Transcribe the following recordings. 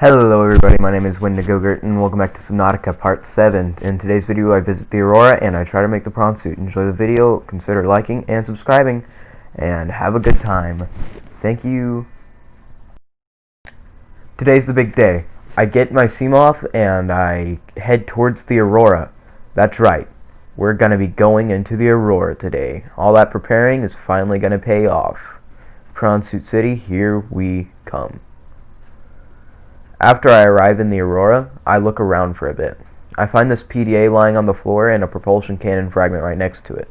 Hello everybody, my name is Wendigogurt and welcome back to Subnautica Part 7. In today's video I visit the Aurora and I try to make the prawn suit. Enjoy the video, consider liking and subscribing, and have a good time. Thank you. Today's the big day. I get my Seamoth and I head towards the Aurora. That's right, we're gonna be going into the Aurora today. All that preparing is finally gonna pay off. Prawn Suit City, here we come. After I arrive in the Aurora, I look around for a bit. I find this PDA lying on the floor and a propulsion cannon fragment right next to it.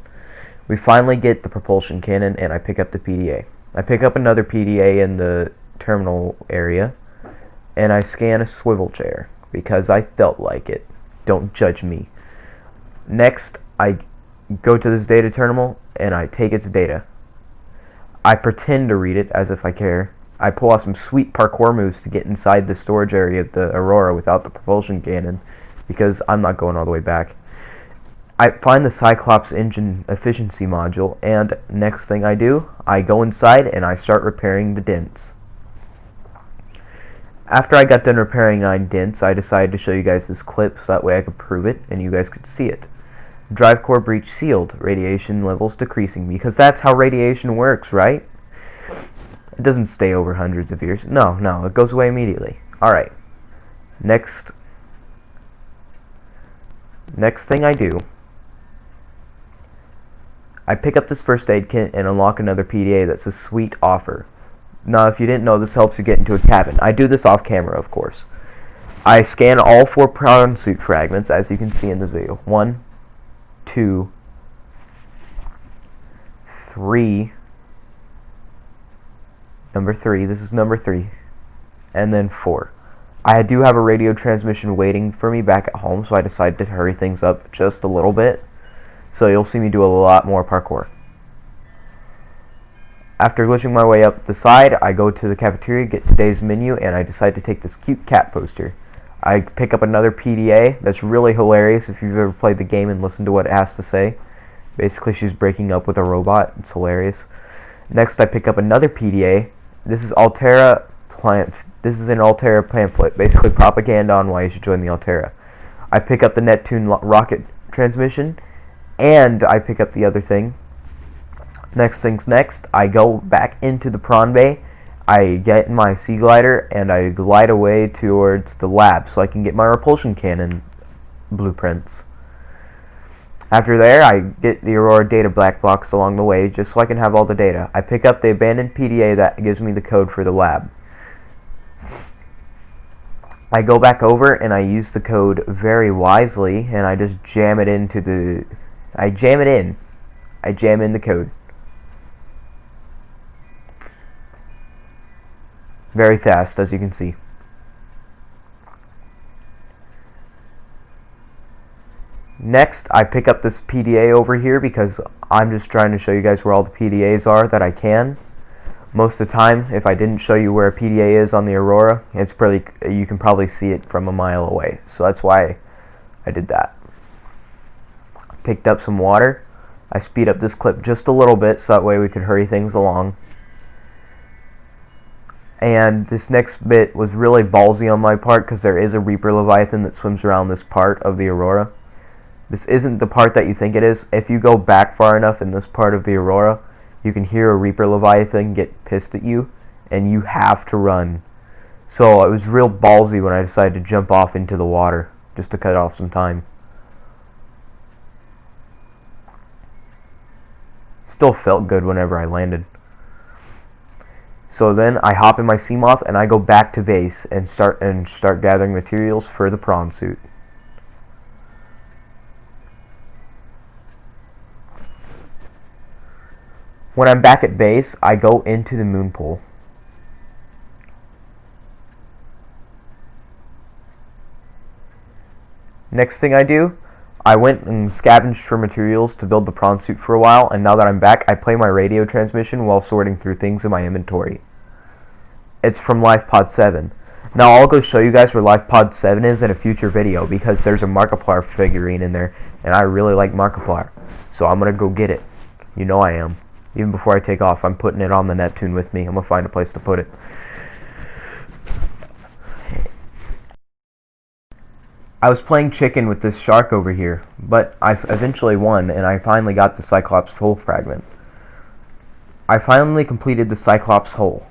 We finally get the propulsion cannon and I pick up the PDA. I pick up another PDA in the terminal area and I scan a swivel chair because I felt like it. Don't judge me. Next, I go to this data terminal and I take its data. I pretend to read it as if I care. I pull off some sweet parkour moves to get inside the storage area of the Aurora without the propulsion cannon, because I'm not going all the way back. I find the Cyclops engine efficiency module, and next thing I do, I go inside and I start repairing the dents. After I got done repairing 9 dents, I decided to show you guys this clip so that way I could prove it and you guys could see it. Drive core breach sealed, radiation levels decreasing, because that's how radiation works, right? It doesn't stay over hundreds of years. No, it goes away immediately. Alright. Next thing I do, I pick up this first aid kit and unlock another PDA that's a sweet offer. Now, if you didn't know, this helps you get into a cabin. I do this off camera, of course. I scan all 4 prawn suit fragments, as you can see in this video. 1, 2, 3. Number 3, this is number 3, and then 4. I do have a radio transmission waiting for me back at home, so I decided to hurry things up just a little bit, so you'll see me do a lot more parkour. After glitching my way up the side, I go to the cafeteria, get today's menu, and I decide to take this cute cat poster. I pick up another PDA that's really hilarious if you've ever played the game and listened to what it has to say. Basically, she's breaking up with a robot. It's hilarious. Next, I pick up another PDA. This is Altera plant. This is an Altera pamphlet, basically propaganda on why you should join the Altera. I pick up the Neptune rocket transmission, and I pick up the other thing. Next thing's next. I go back into the prawn bay. I get my sea glider and I glide away towards the lab so I can get my repulsion cannon blueprints. After there, I get the Aurora data black box along the way just so I can have all the data. I pick up the abandoned PDA that gives me the code for the lab. I go back over and I use the code very wisely and I just jam it into the... I jam in the code. Very fast, as you can see. Next, I pick up this PDA over here because I'm just trying to show you guys where all the PDAs are that I can. Most of the time, if I didn't show you where a PDA is on the Aurora, you can probably see it from a mile away. So that's why I did that. Picked up some water. I speed up this clip just a little bit so that way we could hurry things along. And this next bit was really ballsy on my part because there is a Reaper Leviathan that swims around this part of the Aurora. This isn't the part that you think it is. If you go back far enough in this part of the Aurora, you can hear a Reaper Leviathan get pissed at you, and you have to run. So it was real ballsy when I decided to jump off into the water, just to cut off some time. Still felt good whenever I landed. So then I hop in my Seamoth and I go back to base and start gathering materials for the prawn suit. When I'm back at base, I go into the moon pool. Next thing I do, I went and scavenged for materials to build the prawn suit for a while, and now that I'm back, I play my radio transmission while sorting through things in my inventory. It's from pt.7. Now I'll go show you guys where pt.7 is in a future video because there's a Markiplier figurine in there, and I really like Markiplier. So I'm gonna go get it. You know I am. Even before I take off, I'm putting it on the Neptune with me. I'm gonna find a place to put it. I was playing chicken with this shark over here, but I eventually won, and I finally got the Cyclops hull fragment. I finally completed the Cyclops hull.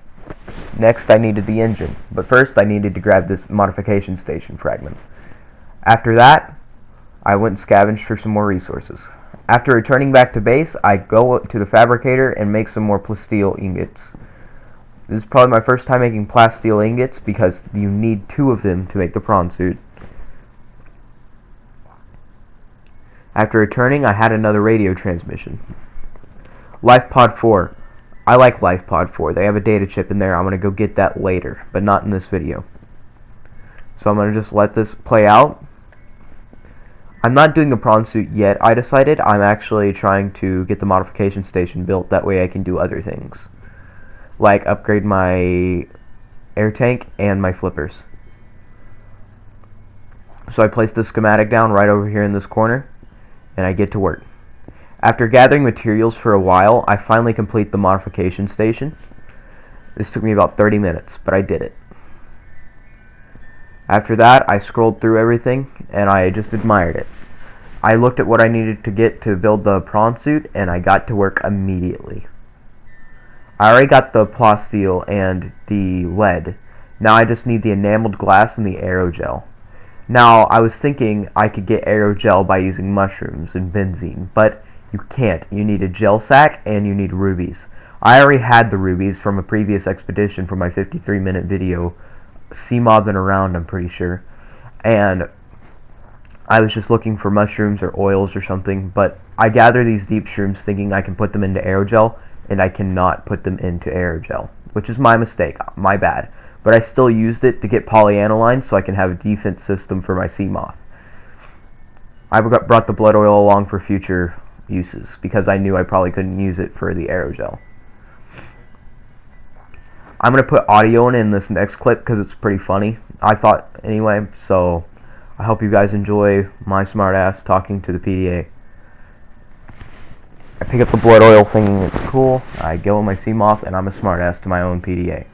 Next, I needed the engine, but first I needed to grab this modification station fragment. After that, I went and scavenged for some more resources. After returning back to base, I go to the fabricator and make some more plasteel ingots. This is probably my first time making plasteel ingots because you need 2 of them to make the prawn suit. After returning, I had another radio transmission. LifePod 4. I like LifePod 4. They have a data chip in there. I'm going to go get that later, but not in this video. So I'm going to just let this play out. I'm not doing the prawn suit yet, I decided. I'm actually trying to get the modification station built. That way I can do other things, like upgrade my air tank and my flippers. So I place the schematic down right over here in this corner, and I get to work. After gathering materials for a while, I finally complete the modification station. This took me about 30 minutes, but I did it. After that, I scrolled through everything, and I just admired it. I looked at what I needed to get to build the prawn suit, and I got to work immediately. I already got the plasteel and the lead. Now I just need the enameled glass and the aerogel. Now, I was thinking I could get aerogel by using mushrooms and benzene, but you can't. You need a gel sack and you need rubies. I already had the rubies from a previous expedition from my 53-minute video, sea mobbing around, I'm pretty sure. And I was just looking for mushrooms or oils or something, but I gather these deep shrooms thinking I can put them into aerogel, and I cannot put them into aerogel, which is my mistake, my bad. But I still used it to get polyaniline so I can have a defense system for my sea moth. I brought the blood oil along for future uses because I knew I probably couldn't use it for the aerogel. I'm going to put audio in this next clip because it's pretty funny, I thought anyway, so I hope you guys enjoy my smart ass talking to the PDA. I pick up the blood oil thinking it's cool, I go in my sea moth, and I'm a smart ass to my own PDA.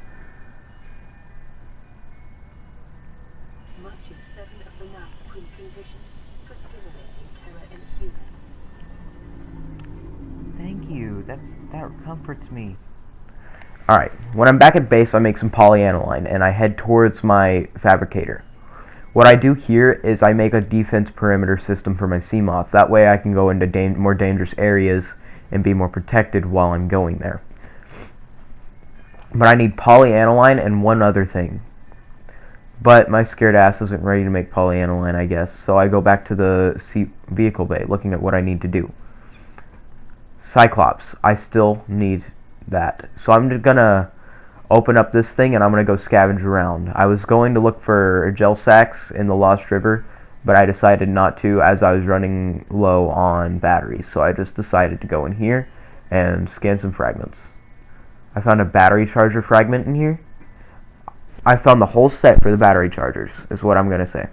Thank you, that comforts me. Alright, when I'm back at base, I make some polyaniline, and I head towards my fabricator. What I do here is I make a defense perimeter system for my sea moth. That way I can go into more dangerous areas and be more protected while I'm going there. But I need polyaniline and one other thing. But my scared ass isn't ready to make polyaniline, I guess, so I go back to the vehicle bay looking at what I need to do. Cyclops, I still need that. So I'm gonna open up this thing and I'm gonna go scavenge around. I was going to look for gel sacks in the Lost River, but I decided not to as I was running low on batteries. So I just decided to go in here and scan some fragments. I found a battery charger fragment in here. I found the whole set for the battery chargers, is what I'm gonna say.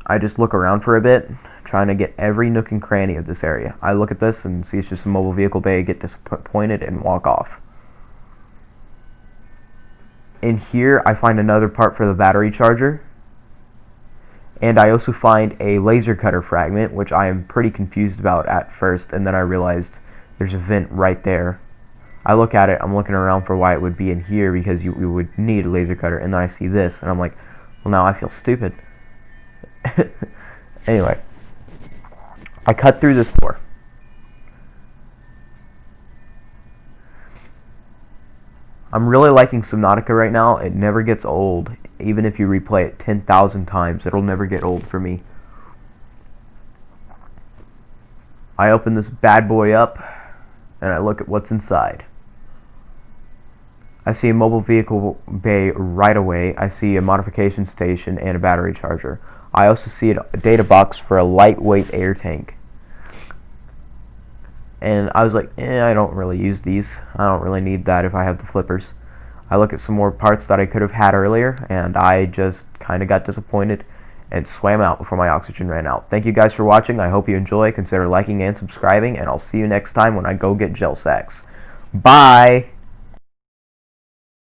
I just look around for a bit, trying to get every nook and cranny of this area. I look at this and see it's just a mobile vehicle bay, get disappointed, and walk off. In here, I find another part for the battery charger. And I also find a laser cutter fragment, which I am pretty confused about at first, and then I realized there's a vent right there. I look at it, I'm looking around for why it would be in here, because you would need a laser cutter, and then I see this, and I'm like, well, now I feel stupid. Anyway, I cut through this door. I'm really liking Subnautica right now. It never gets old. Even if you replay it 10,000 times, it'll never get old for me. I open this bad boy up, and I look at what's inside. I see a mobile vehicle bay right away. I see a modification station and a battery charger. I also see a data box for a lightweight air tank. And I was like, I don't really use these. I don't really need that if I have the flippers. I look at some more parts that I could have had earlier, and I just kind of got disappointed and swam out before my oxygen ran out. Thank you guys for watching. I hope you enjoy. Consider liking and subscribing, and I'll see you next time when I go get gel sacks. Bye!